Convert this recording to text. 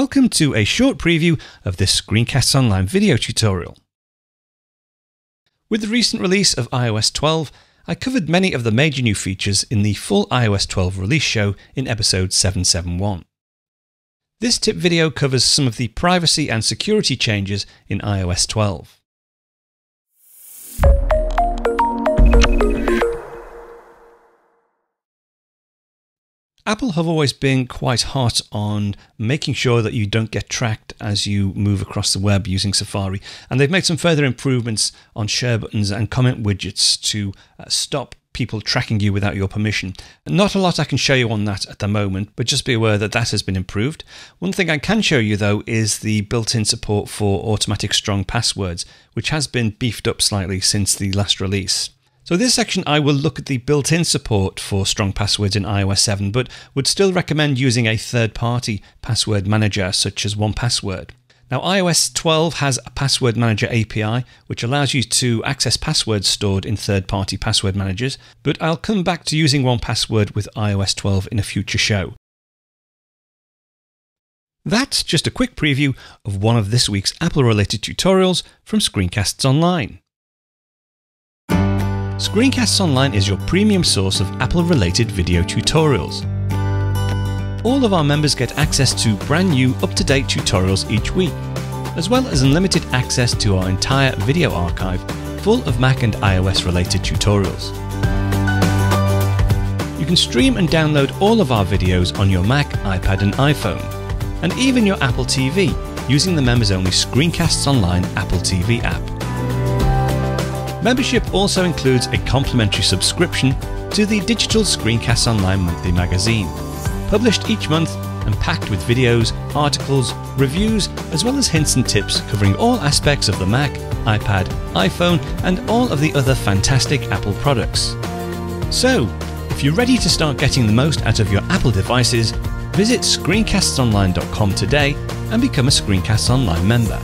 Welcome to a short preview of this Screencasts Online video tutorial. With the recent release of iOS 12, I covered many of the major new features in the full iOS 12 release show in episode 771. This tip video covers some of the privacy and security changes in iOS 12. Apple have always been quite hot on making sure that you don't get tracked as you move across the web using Safari, and they've made some further improvements on share buttons and comment widgets to stop people tracking you without your permission. Not a lot I can show you on that at the moment, but just be aware that that has been improved. One thing I can show you though is the built-in support for automatic strong passwords, which has been beefed up slightly since the last release. So this section I will look at the built-in support for strong passwords in iOS 7, but would still recommend using a third-party password manager such as 1Password. Now iOS 12 has a password manager API which allows you to access passwords stored in third-party password managers, but I'll come back to using 1Password with iOS 12 in a future show. That's just a quick preview of one of this week's Apple-related tutorials from Screencasts Online. Screencasts Online is your premium source of Apple-related video tutorials. All of our members get access to brand new, up-to-date tutorials each week, as well as unlimited access to our entire video archive full of Mac and iOS-related tutorials. You can stream and download all of our videos on your Mac, iPad and iPhone, and even your Apple TV using the members-only Screencasts Online Apple TV app. Membership also includes a complimentary subscription to the digital Screencasts Online monthly magazine, published each month and packed with videos, articles, reviews, as well as hints and tips covering all aspects of the Mac, iPad, iPhone, and all of the other fantastic Apple products. So, if you're ready to start getting the most out of your Apple devices, visit ScreenCastsOnline.com today and become a Screencasts Online member.